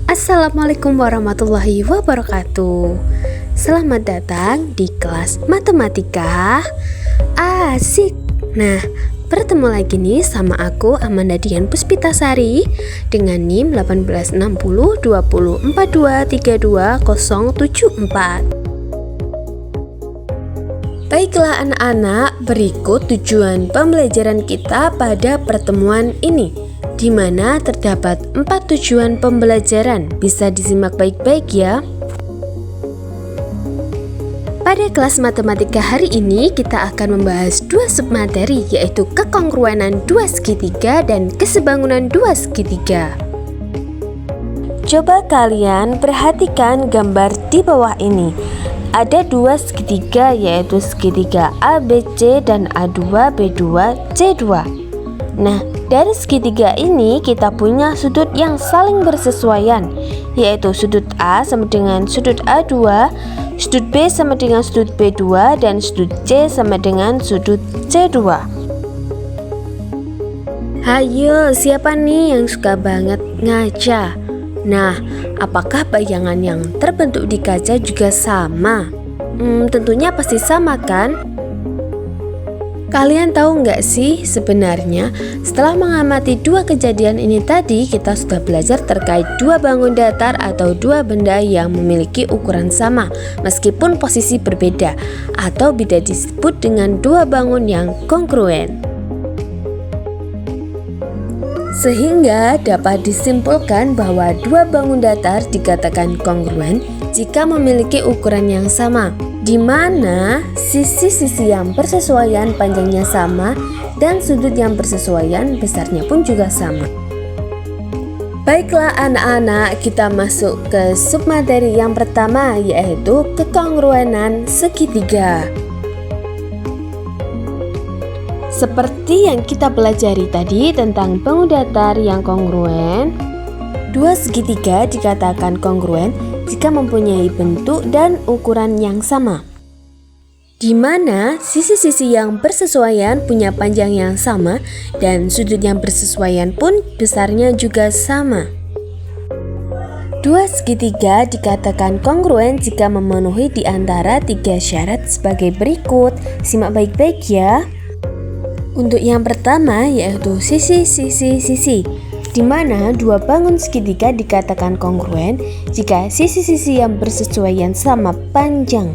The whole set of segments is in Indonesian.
Assalamualaikum warahmatullahi wabarakatuh. Selamat datang di kelas matematika asik. Nah, bertemu lagi nih sama aku Amanda Dian Puspitasari dengan NIM 1860242320074. Baiklah anak-anak, berikut tujuan pembelajaran kita pada pertemuan ini, di mana terdapat 4 tujuan pembelajaran. Bisa disimak baik-baik ya. Pada kelas matematika hari ini kita akan membahas 2 submateri, yaitu kekongruenan 2 segitiga dan kesebangunan 2 segitiga. Coba kalian perhatikan gambar di bawah ini. Ada 2 segitiga, yaitu segitiga ABC dan A2B2C2. Nah, dari segitiga ini kita punya sudut yang saling bersesuaian, yaitu sudut A sama dengan sudut A2, sudut B sama dengan sudut B2, dan sudut C sama dengan sudut C2. Hayo, siapa nih yang suka banget ngaca? Nah, apakah bayangan yang terbentuk di kaca juga sama? Tentunya pasti sama kan? Kalian tahu nggak sih, sebenarnya setelah mengamati 2 kejadian ini tadi, kita sudah belajar terkait 2 bangun datar atau 2 benda yang memiliki ukuran sama meskipun posisi berbeda, atau bisa disebut dengan 2 bangun yang kongruen. Sehingga dapat disimpulkan bahwa 2 bangun datar dikatakan kongruen jika memiliki ukuran yang sama, di mana sisi-sisi yang bersesuaian panjangnya sama dan sudut yang bersesuaian besarnya pun juga sama. Baiklah anak-anak, kita masuk ke submateri yang pertama, yaitu kekongruenan segitiga. Seperti yang kita pelajari tadi tentang bangun datar yang kongruen, 2 segitiga dikatakan kongruen jika mempunyai bentuk dan ukuran yang sama, di mana sisi-sisi yang bersesuaian punya panjang yang sama dan sudut yang bersesuaian pun besarnya juga sama. 2 segitiga dikatakan kongruen jika memenuhi di antara 3 syarat sebagai berikut. Simak baik-baik ya. Untuk yang pertama yaitu sisi-sisi-sisi, di mana 2 bangun segitiga dikatakan kongruen jika sisi-sisi yang bersesuaian sama panjang.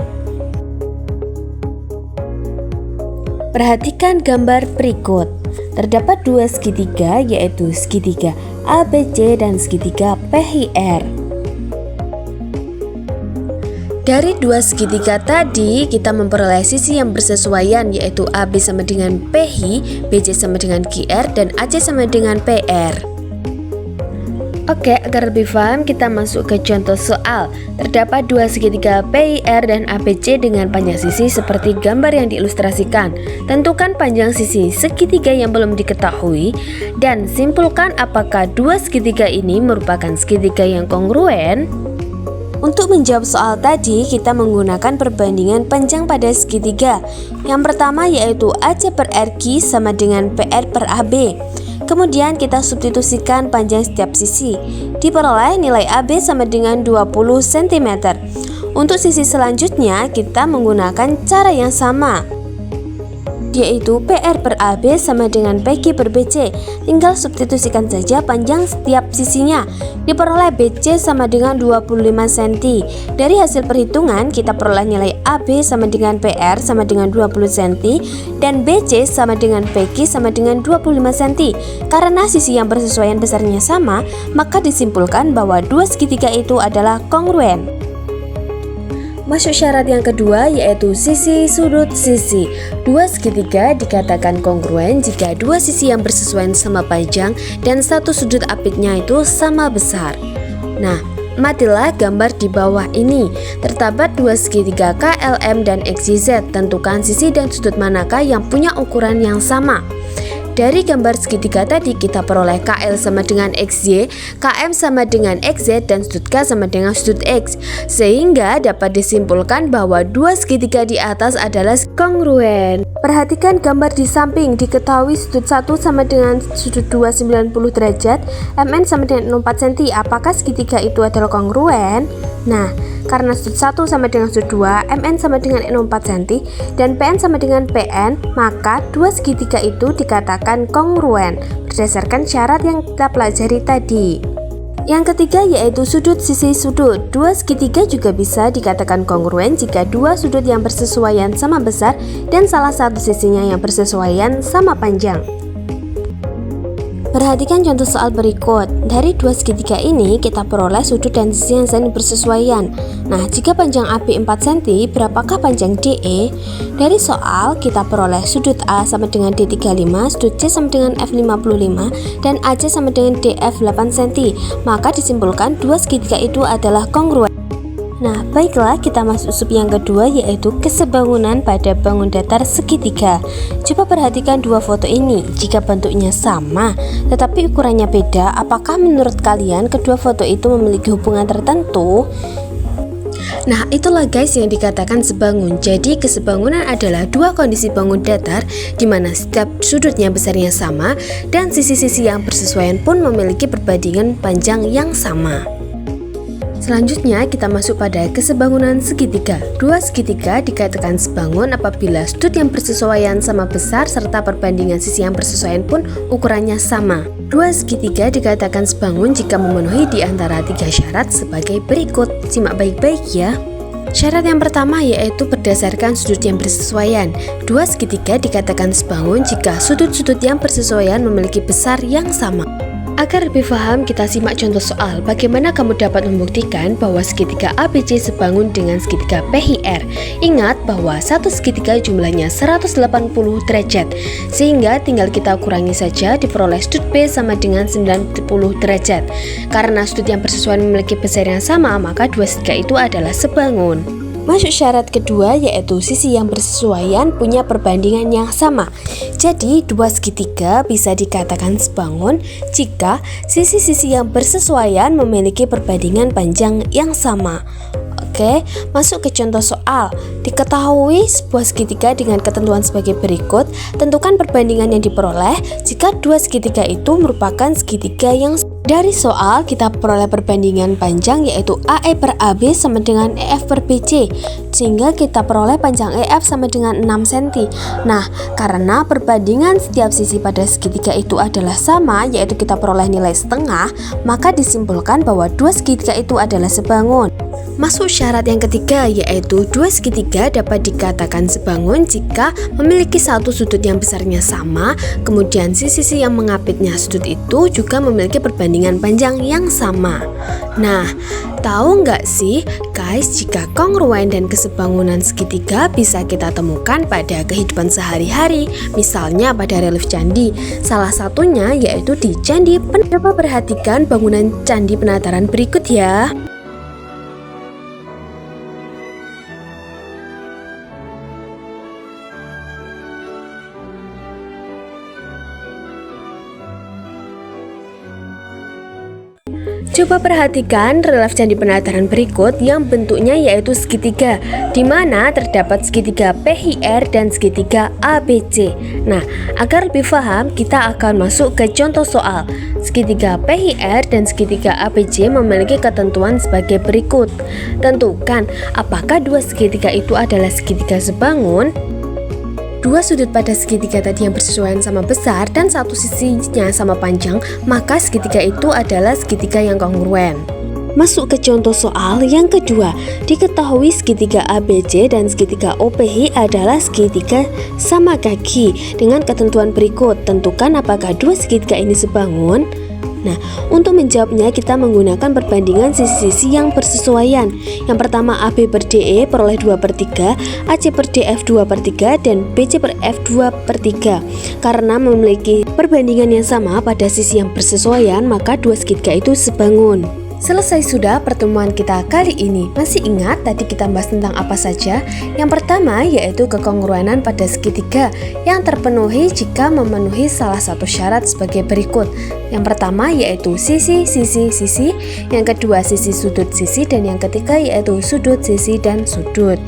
Perhatikan gambar berikut. Terdapat 2 segitiga, yaitu segitiga ABC dan segitiga PHR. Dari 2 segitiga tadi, kita memperoleh sisi yang bersesuaian, yaitu AB sama dengan PH, BC sama dengan QR, dan AC sama dengan PR. Oke, agar lebih paham kita masuk ke contoh soal. Terdapat 2 segitiga PIR dan ABC dengan panjang sisi seperti gambar yang diilustrasikan. Tentukan panjang sisi segitiga yang belum diketahui dan simpulkan apakah 2 segitiga ini merupakan segitiga yang kongruen. Untuk menjawab soal tadi, kita menggunakan perbandingan panjang pada segitiga. Yang pertama yaitu AC per RQ sama dengan PR per AB. Kemudian kita substitusikan panjang setiap sisi. Diperoleh nilai AB sama dengan 20 cm. Untuk sisi selanjutnya kita menggunakan cara yang sama, yaitu PR per AB sama dengan PQ per BC. Tinggal substitusikan saja panjang setiap sisinya. Diperoleh BC sama dengan 25 cm. Dari hasil perhitungan kita peroleh nilai AB sama dengan PR sama dengan 20 cm dan BC sama dengan PQ sama dengan 25 cm. Karena sisi yang bersesuaian besarnya sama, maka disimpulkan bahwa 2 segitiga itu adalah kongruen. Masuk syarat yang kedua, yaitu sisi sudut sisi. 2 segitiga dikatakan kongruen jika 2 sisi yang bersesuaian sama panjang dan 1 sudut apitnya itu sama besar. Nah, amatilah gambar di bawah ini. Terdapat 2 segitiga KLM dan XYZ. Tentukan sisi dan sudut manakah yang punya ukuran yang sama. Dari gambar segitiga tadi kita peroleh KL sama dengan XY, KM sama dengan XZ, dan sudut K sama dengan sudut X. Sehingga dapat disimpulkan bahwa dua segitiga di atas adalah kongruen. Perhatikan gambar di samping, diketahui sudut 1 sama dengan sudut 2 90 derajat, MN sama dengan 64 cm. Apakah segitiga itu adalah kongruen? Nah, karena sudut 1 sama dengan sudut 2, MN sama dengan 64 cm, dan PN sama dengan PN, maka dua segitiga itu dikatakan kongruen berdasarkan syarat yang kita pelajari tadi. Yang ketiga yaitu sudut sisi sudut. Dua segitiga juga bisa dikatakan kongruen jika dua sudut yang bersesuaian sama besar dan salah satu sisinya yang bersesuaian sama panjang. Perhatikan contoh soal berikut. Dari dua segitiga ini kita peroleh sudut dan sisi yang saling bersesuaian. Nah, jika panjang AB 4 cm, berapakah panjang DE? Dari soal kita peroleh sudut A sama dengan D35, sudut C sama dengan F55, dan AC sama dengan DF 8 cm. Maka disimpulkan dua segitiga itu adalah kongruen. Nah, baiklah, kita masuk sub yang kedua yaitu kesebangunan pada bangun datar segitiga. Coba perhatikan dua foto ini. Jika bentuknya sama tetapi ukurannya beda, apakah menurut kalian kedua foto itu memiliki hubungan tertentu? Nah, itulah guys yang dikatakan sebangun. Jadi kesebangunan adalah dua kondisi bangun datar di mana setiap sudutnya besarnya sama dan sisi-sisi yang bersesuaian pun memiliki perbandingan panjang yang sama. Selanjutnya kita masuk pada kesebangunan segitiga. Dua segitiga dikatakan sebangun apabila sudut yang bersesuaian sama besar serta perbandingan sisi yang bersesuaian pun ukurannya sama. Dua segitiga dikatakan sebangun jika memenuhi di antara tiga syarat sebagai berikut. Simak baik-baik ya. Syarat yang pertama yaitu berdasarkan sudut yang bersesuaian. Dua segitiga dikatakan sebangun jika sudut-sudut yang bersesuaian memiliki besar yang sama. Agar lebih paham, kita simak contoh soal. Bagaimana kamu dapat membuktikan bahwa segitiga ABC sebangun dengan segitiga PHR? Ingat bahwa satu segitiga jumlahnya 180 derajat, sehingga tinggal kita kurangi saja, diperoleh sudut B sama dengan 90 derajat. Karena sudut yang bersesuaian memiliki besar yang sama, maka dua segitiga itu adalah sebangun. Masuk syarat kedua yaitu sisi yang bersesuaian punya perbandingan yang sama. Jadi dua segitiga bisa dikatakan sebangun jika sisi-sisi yang bersesuaian memiliki perbandingan panjang yang sama. Oke, masuk ke contoh soal. Diketahui sebuah segitiga dengan ketentuan sebagai berikut. Tentukan perbandingan yang diperoleh jika dua segitiga itu merupakan segitiga yang dari soal kita peroleh perbandingan panjang yaitu AE per AB sama dengan EF per BC, sehingga kita peroleh panjang EF sama dengan 6 cm. Nah, karena perbandingan setiap sisi pada segitiga itu adalah sama, yaitu kita peroleh nilai setengah, maka disimpulkan bahwa dua segitiga itu adalah sebangun. Masuk syarat yang ketiga yaitu dua segitiga dapat dikatakan sebangun jika memiliki satu sudut yang besarnya sama, kemudian sisi-sisi yang mengapitnya sudut itu juga memiliki perbandingan panjang yang sama. Nah, tahu nggak sih guys, jika kongruen dan kesebangunan segitiga bisa kita temukan pada kehidupan sehari-hari, misalnya pada relief candi. Salah satunya yaitu di Candi Penataran. Coba perhatikan bangunan candi penataran berikut ya. Coba perhatikan relief candi penataran berikut yang bentuknya yaitu segitiga, di mana terdapat segitiga PHR dan segitiga ABC. Nah, agar lebih paham, kita akan masuk ke contoh soal. Segitiga PHR dan segitiga ABC memiliki ketentuan sebagai berikut. Tentukan apakah dua segitiga itu adalah segitiga sebangun. Dua sudut pada segitiga tadi yang bersesuaian sama besar dan satu sisinya sama panjang, maka segitiga itu adalah segitiga yang kongruen. Masuk ke contoh soal yang kedua. Diketahui segitiga ABC dan segitiga OPH adalah segitiga sama kaki dengan ketentuan berikut. Tentukan apakah dua segitiga ini sebangun. Nah, untuk menjawabnya kita menggunakan perbandingan sisi-sisi yang bersesuaian. Yang pertama AB per DE peroleh 2/3, AC per DF 2/3, dan BC per F 2/3. Karena memiliki perbandingan yang sama pada sisi yang bersesuaian, maka dua segitiga itu sebangun. Selesai sudah pertemuan kita kali ini. Masih ingat tadi kita bahas tentang apa saja? Yang pertama yaitu kekongruenan pada segitiga yang terpenuhi jika memenuhi salah satu syarat sebagai berikut. Yang pertama yaitu sisi, sisi, sisi. Yang kedua sisi, sudut, sisi. Dan yang ketiga yaitu sudut, sisi, dan sudut.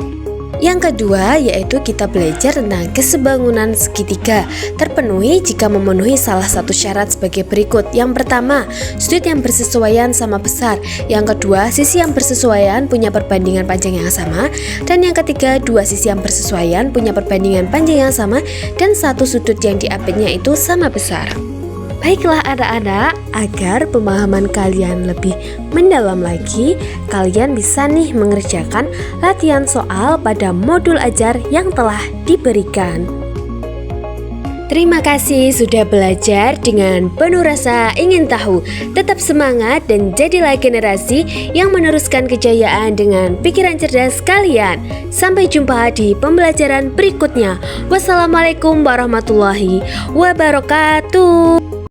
Yang kedua yaitu kita belajar tentang kesebangunan segitiga terpenuhi jika memenuhi salah satu syarat sebagai berikut. Yang pertama, sudut yang bersesuaian sama besar. Yang kedua, sisi yang bersesuaian punya perbandingan panjang yang sama. Dan yang ketiga, dua sisi yang bersesuaian punya perbandingan panjang yang sama dan satu sudut yang diambilnya itu sama besar. Baiklah anak-anak, agar pemahaman kalian lebih mendalam lagi, kalian bisa nih mengerjakan latihan soal pada modul ajar yang telah diberikan. Terima kasih sudah belajar dengan penuh rasa ingin tahu. Tetap semangat dan jadilah generasi yang meneruskan kejayaan dengan pikiran cerdas kalian. Sampai jumpa di pembelajaran berikutnya. Wassalamualaikum warahmatullahi wabarakatuh.